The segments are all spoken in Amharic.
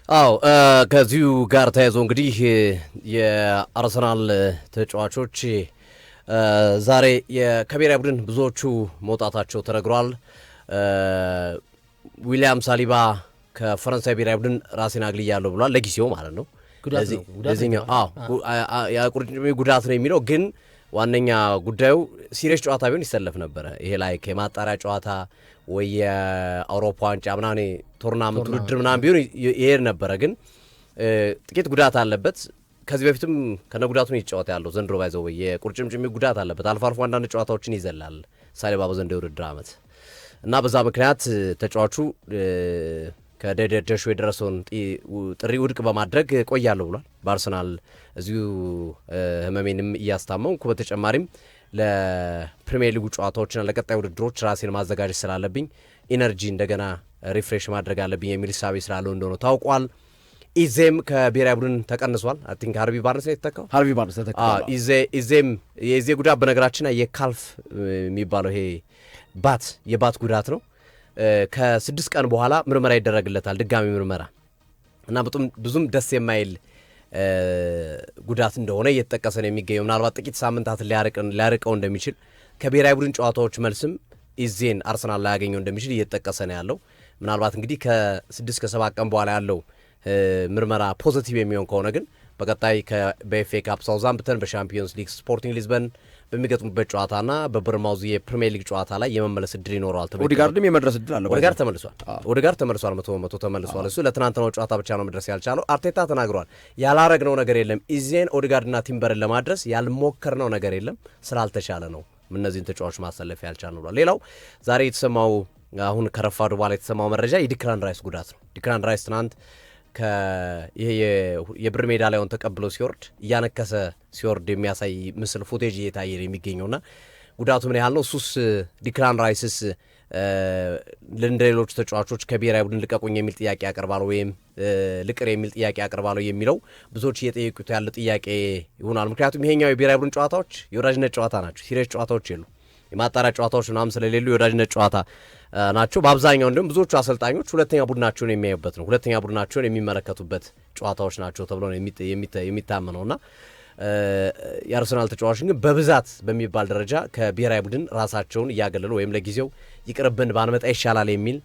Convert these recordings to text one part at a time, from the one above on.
አዎ ከዚሁ ጋር ተያይዞ እንግዲህ የአርሰናል ተጫዋቾች ዛሬ ከብሔራዊ ቡድን ብዙዎቹ መውጣታቸው ተነግሯል። ዊሊያም ሳሊባ ከፈረንሳይ ብሔራዊ ቡድን ራሴን አግልያለሁ ብሏል። ለጊዜው ማለት ነው። ለዚህኛው የቁርጭምጭሚት ጉዳት ነው የሚለው ግን ዋነኛ ጉዳዩ ሲሪየስ ጨዋታ ቢሆን ይሰለፍ ነበረ። ይሄ ላይ የማጣሪያ ጨዋታ ወይ የአውሮፓ ዋንጫ ምናምን ቶርናመንት ውድድር ምናምን ቢሆን ይሄድ ነበረ። ግን ጥቂት ጉዳት አለበት። ከዚህ በፊትም ከነጉዳቱ ነው ይጫወት ያለው ዘንድሮ ባይዘው የቁርጭምጭሚት ጉዳት አለበት። አልፎ አልፎ አንዳንድ ጨዋታዎችን ይዘላል ሳሊባ በዘንድሮው የውድድር ዓመት እና በዛ ምክንያት ተጫዋቹ ከደደደሹ የደረሰውን ጥሪ ውድቅ በማድረግ ቆያለሁ ብሏል። በአርሰናል እዚሁ ህመሜንም እያስታመምኩ በተጨማሪም ለፕሪሚየር ሊጉ ጨዋታዎችና ለቀጣይ ውድድሮች ራሴን ማዘጋጀት ስላለብኝ ኢነርጂ እንደገና ሪፍሬሽ ማድረግ አለብኝ የሚል ሳቢ ስላለው እንደሆነ ታውቋል። ኢዜም ከብሔራዊ ቡድን ተቀንሷል። አይ ቲንክ ሃርቪ ባርነስ ነው የተተካው። ሃርቪ ባርነስ ተተካው። ኢዜም የኢዜ ጉዳት በነገራችን የካልፍ የሚባለው ይሄ የባት ጉዳት ነው። ከ6 ቀን በኋላ ምርመራ ይደረግለታል፣ ድጋሚ ምርመራ እና ብዙም ደስ የማይል ጉዳት እንደሆነ እየተጠቀሰ ነው የሚገኘው። ምናልባት ጥቂት ሳምንታትን ሊያርቀው እንደሚችል ከብሔራዊ ቡድን ጨዋታዎች መልስም ኢዜን አርሰናል ላይ ያገኘው እንደሚችል እየተጠቀሰ ነው ያለው። ምናልባት እንግዲህ ከ6 ከ7 ቀን በኋላ ያለው ምርመራ ፖዚቲቭ የሚሆን ከሆነ ግን በቀጣይ በኤፍኤ ካፕ ሳውዛምፕተን፣ በሻምፒዮንስ ሊግ ስፖርቲንግ ሊዝበን በሚገጥሙበት ጨዋታና በቦርንማውዝ የፕሪሚየር ሊግ ጨዋታ ላይ የመመለስ እድል ይኖረዋል። ኦዲጋርድም የመድረስ እድል አለ። ኦዲጋርድ ተመልሷል። መቶ ተመልሷል። እሱ ለትናንትናው ጨዋታ ብቻ ነው መድረስ ያልቻለው። አርቴታ ተናግሯል። ያላረግነው ነገር የለም፣ ኢዜን ኦዲጋርድና ቲምበርን ለማድረስ ያልሞከርነው ነገር የለም፣ ስላልተቻለ ነው እነዚህን ተጫዋቾች ማሰለፍ ያልቻልነው ብሏል። ሌላው ዛሬ የተሰማው አሁን ከረፋዱ በኋላ የተሰማው መረጃ የዲክላን ራይስ ጉዳት ነው። ዲክላን ራይስ ትናንት ይሄ የብር ሜዳሊያውን ተቀብሎ ሲወርድ እያነከሰ ሲወርድ የሚያሳይ ምስል ፉቴጅ እየታየ የሚገኘውና ጉዳቱ ምን ያህል ነው? እሱስ ዲክላን ራይስስ እንደ ሌሎቹ ተጫዋቾች ከብሔራዊ ቡድን ልቀቁኝ የሚል ጥያቄ ያቀርባሉ ወይም ልቅር የሚል ጥያቄ ያቀርባሉ የሚለው ብዙዎች እየጠየቁት ያለ ጥያቄ ይሆናል። ምክንያቱም ይሄኛው የብሔራዊ ቡድን ጨዋታዎች የወዳጅነት ጨዋታ ናቸው። ሲሪየስ ጨዋታዎች የሉ፣ የማጣሪያ ጨዋታዎች ምናምን ስለሌሉ የወዳጅነት ጨዋታ ናቸው። በአብዛኛው እንዲሁም ብዙዎቹ አሰልጣኞች ሁለተኛ ቡድናቸውን የሚያዩበት ነው፣ ሁለተኛ ቡድናቸውን የሚመለከቱበት ጨዋታዎች ናቸው ተብሎ ነው የሚታመነውና የአርሰናል ተጫዋቾች ግን በብዛት በሚባል ደረጃ ከብሔራዊ ቡድን ራሳቸውን እያገለሉ ወይም ለጊዜው ይቅርብን ባንመጣ ይሻላል የሚል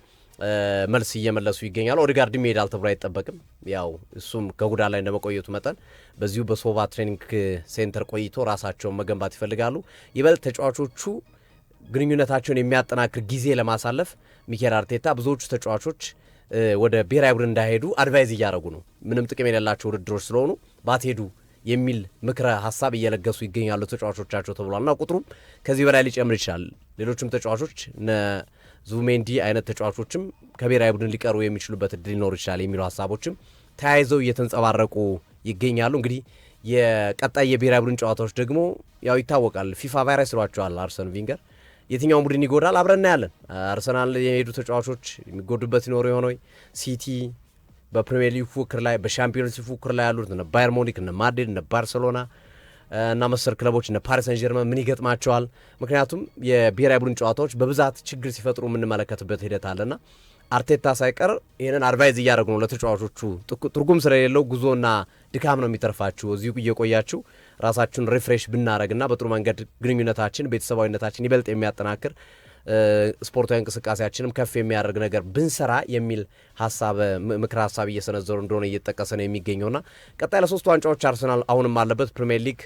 መልስ እየመለሱ ይገኛሉ። ኦዲጋርድም ይሄዳል ተብሎ አይጠበቅም። ያው እሱም ከጉዳት ላይ እንደመቆየቱ መጠን በዚሁ በሶቫ ትሬኒንግ ሴንተር ቆይቶ ራሳቸውን መገንባት ይፈልጋሉ። ይበልጥ ተጫዋቾቹ ግንኙነታቸውን የሚያጠናክር ጊዜ ለማሳለፍ ሚኬል አርቴታ ብዙዎቹ ተጫዋቾች ወደ ብሔራዊ ቡድን እንዳይሄዱ አድቫይዝ እያደረጉ ነው። ምንም ጥቅም የሌላቸው ውድድሮች ስለሆኑ ባትሄዱ የሚል ምክረ ሀሳብ እየለገሱ ይገኛሉ ተጫዋቾቻቸው ተብሏልና ቁጥሩም ከዚህ በላይ ሊጨምር ይችላል። ሌሎችም ተጫዋቾች ዙሜንዲ አይነት ተጫዋቾችም ከብሔራዊ ቡድን ሊቀሩ የሚችሉበት እድል ሊኖር ይችላል የሚሉ ሀሳቦችም ተያይዘው እየተንጸባረቁ ይገኛሉ። እንግዲህ የቀጣይ የብሔራዊ ቡድን ጨዋታዎች ደግሞ ያው ይታወቃል፣ ፊፋ ቫይረስ ይሏቸዋል አርሰን ቪንገር። የትኛውን ቡድን ይጎዳል አብረን እናያለን። አርሰናል የሄዱ ተጫዋቾች የሚጎዱበት ይኖሩ የሆነ ሲቲ በፕሪሚየር ሊግ ፉክክር ላይ በሻምፒዮንስ ሊግ ፉክክር ላይ ያሉት እነ ባየር ሙኒክ፣ እነ ማድሪድ፣ እነ ባርሴሎና እና መሰል ክለቦች እነ ፓሪስ ሰን ጀርመን ምን ይገጥማቸዋል? ምክንያቱም የብሔራዊ ቡድን ጨዋታዎች በብዛት ችግር ሲፈጥሩ የምንመለከትበት ሂደት አለና አርቴታ ሳይቀር ይህንን አድቫይዝ እያደረጉ ነው ለተጫዋቾቹ። ትርጉም ስለሌለው ጉዞና ድካም ነው የሚተርፋችሁ፣ እዚሁ እየቆያችሁ ራሳችሁን ሪፍሬሽ ብናረግና በጥሩ መንገድ ግንኙነታችን ቤተሰባዊነታችን ይበልጥ የሚያጠናክር ስፖርታዊ እንቅስቃሴያችንም ከፍ የሚያደርግ ነገር ብንሰራ የሚል ምክር ሀሳብ እየሰነዘሩ እንደሆነ እየተጠቀሰ ነው የሚገኘውና ቀጣይ ለ3 ዋንጫዎች አርሰናል አሁንም አለበት። ፕሪሚየር ሊግ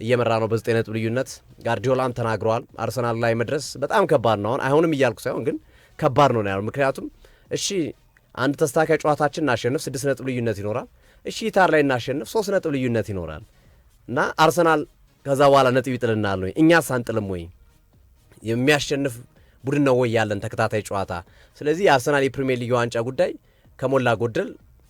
እየመራ ነው በ9 ነጥብ ልዩነት። ጋርዲዮላም ተናግረዋል አርሰናል ላይ መድረስ በጣም ከባድ ነው። አይሆንም እያልኩ ሳይሆን ግን ከባድ ነው ያለው። ምክንያቱም እሺ አንድ ተስተካካይ ጨዋታችን እናሸንፍ 6 ነጥብ ልዩነት ይኖራል። እሺ ኢታር ላይ እናሸንፍ 3 ነጥብ ልዩነት ይኖራል እና አርሰናል ከዛ በኋላ ነጥብ ይጥልናል ወይ? እኛስ አንጥልም ወይ? የሚያሸንፍ ቡድን ነው ወይ ያለን ተከታታይ ጨዋታ? ስለዚህ የአርሰናል የፕሪሚየር ሊግ ዋንጫ ጉዳይ ከሞላ ጎደል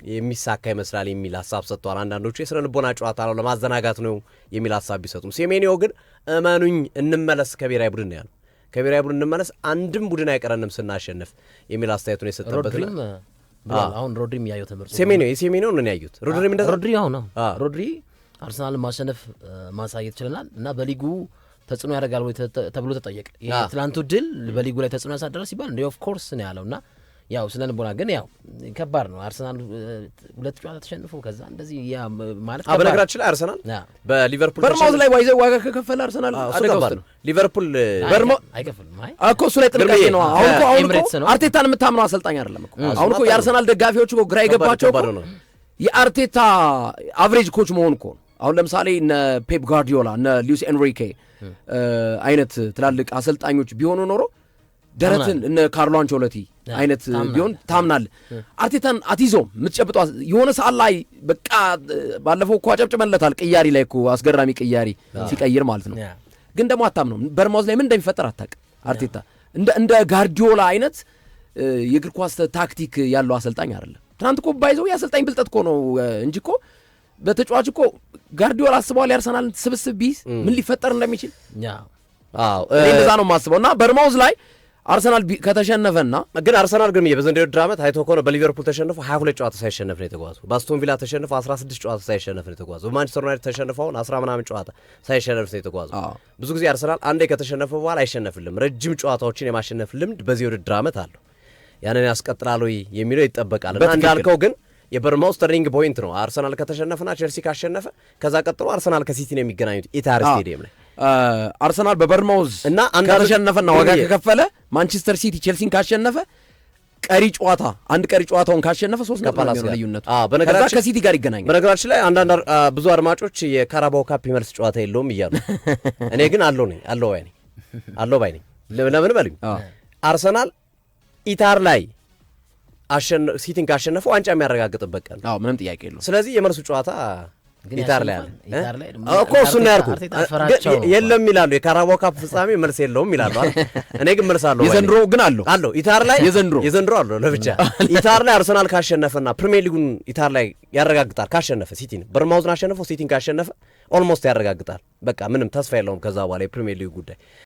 የሚሳካ ይመስላል የሚል ሀሳብ ሰጥቷል። አንዳንዶቹ የስነ ልቦና ጨዋታ ነው ለማዘናጋት ነው የሚል ሀሳብ ቢሰጡም ሴሜኒዮ ግን እመኑኝ እንመለስ ከብሔራዊ ቡድን ነው ያለው። ከብሔራዊ ቡድን እንመለስ አንድም ቡድን አይቀረንም ስናሸንፍ የሚል አስተያየቱን የሰጠበት ነው። አሁን ሮድሪም ያየው ትምህርት የሴሜኒዮ ነው ያዩት። ሮድሪ አርሰናልን ማሸነፍ ማሳየት ይችላል እና በሊጉ ተጽዕኖ ያደርጋል ወይ ተብሎ ተጠየቀ። ትላንቱ ድል በሊጉ ላይ ተጽዕኖ ያሳደረ ሲባል እንደ ኦፍ ኮርስ ነው ያለውና ያው ስለ ልቦና ግን ያው ከባድ ነው። አርሰናል 2 ጨዋታ ተሸንፎ ከዛ እንደዚህ ያ ማለት ከባድ። በነገራችን ላይ አርሰናል በሊቨርፑል በርማውዝ ላይ ዋይዘው ዋጋ ከከፈለ አርሰናል አደጋ ውስጥ ነው። ሊቨርፑል አይከፍልም እኮ እሱ ላይ ጥንቃቄ ነው። አሁን እኮ አርቴታን የምታምነው አሰልጣኝ አይደለም እኮ። አሁን እኮ የአርሰናል ደጋፊዎች እኮ ግራ የገባቸው እኮ የአርቴታ አቨሬጅ ኮች መሆን እኮ ነው። አሁን ለምሳሌ እነ ፔፕ ጋርዲዮላ እነ ሉዊስ ኤንሪኬ አይነት ትላልቅ አሰልጣኞች ቢሆኑ ኖሮ ደረትን እነ ካርሎ አንቸሎቲ አይነት ቢሆን ታምናል። አርቴታን አትይዞም የምትጨብጠው የሆነ ሰዓት ላይ በቃ ባለፈው እኮ አጨብጭበለታል። ቅያሪ ላይ እኮ አስገራሚ ቅያሪ ሲቀይር ማለት ነው። ግን ደግሞ አታምነው በርማውዝ ላይ ምን እንደሚፈጠር አታውቅም። አርቴታ እንደ ጋርዲዮላ አይነት የእግር ኳስ ታክቲክ ያለው አሰልጣኝ አይደለም። ትናንት እኮ ባይዘው የአሰልጣኝ ብልጠት እኮ ነው እንጂ እኮ በተጫዋች እኮ ጋርዲዮላ አስበዋል የአርሰናል ስብስብ ቢይዝ ምን ሊፈጠር እንደሚችል። እኔ እንደዛ ነው የማስበው። እና በርማውዝ ላይ አርሰናል ከተሸነፈና ግን አርሰናል ግን በዘንድሮው ውድድር ዓመት አይቶ ከሆነ በሊቨርፑል ተሸንፎ 22 ጨዋታ ሳይሸነፍ ነው የተጓዘው። በአስቶን ቪላ ተሸንፎ 16 ጨዋታ ሳይሸነፍ ነው የተጓዘው። በማንቸስተር ዩናይትድ ተሸንፈውን 10 ምናምን ጨዋታ ሳይሸነፍ ነው የተጓዘው። ብዙ ጊዜ አርሰናል አንዴ ከተሸነፈ በኋላ አይሸነፍልም። ረጅም ጨዋታዎችን የማሸነፍ ልምድ በዚህ ውድድር ዓመት አለው። ያንን ያስቀጥላል ወይ የሚለው ይጠበቃል። እና እንዳልከው ግን የበርማውዝ ተርኒንግ ፖይንት ነው። አርሰናል ከተሸነፈና ቼልሲ ካሸነፈ ከዛ ቀጥሎ አርሰናል ከሲቲ ነው የሚገናኙት ኢታር ስቴዲየም ላይ። አርሰናል በበርማውዝ እና ከተሸነፈና ዋጋ ከከፈለ ማንቸስተር ሲቲ ቼልሲን ካሸነፈ ቀሪ ጨዋታ አንድ ቀሪ ጨዋታውን ካሸነፈ 3 ነጥብ ነው ልዩነቱ። በነገራችን ከሲቲ ጋር ይገናኛል። በነገራችን ላይ አንዳንድ ብዙ አድማጮች የካራባው ካፕ መልስ ጨዋታ የለውም እያሉ እኔ ግን አለው ባይ ነኝ። ለምን በሉኝ አርሰናል ኢታር ላይ ሲቲን ካሸነፈ ዋንጫ የሚያረጋግጥበት ቀን ነው። ምንም ጥያቄ የለውም። ስለዚህ የመልሱ ጨዋታ ኢታር ላይ አለ እኮ እሱን ያልኩት የለም ይላሉ። የካራባው ካፕ ፍጻሜ መልስ የለውም ይላሉ። እኔ ግን መልስ አለው። የዘንድሮ ግን አለው ኢታር ላይ የዘንድሮ አለው ለብቻ። ኢታር ላይ አርሰናል ካሸነፈና ፕሪሚየር ሊጉን ኢታር ላይ ያረጋግጣል። ካሸነፈ ሲቲን በርማውዝን አሸነፈው ሲቲን ካሸነፈ ኦልሞስት ያረጋግጣል። በቃ ምንም ተስፋ የለውም ከዛ በኋላ የፕሪሚየር ሊግ ጉዳይ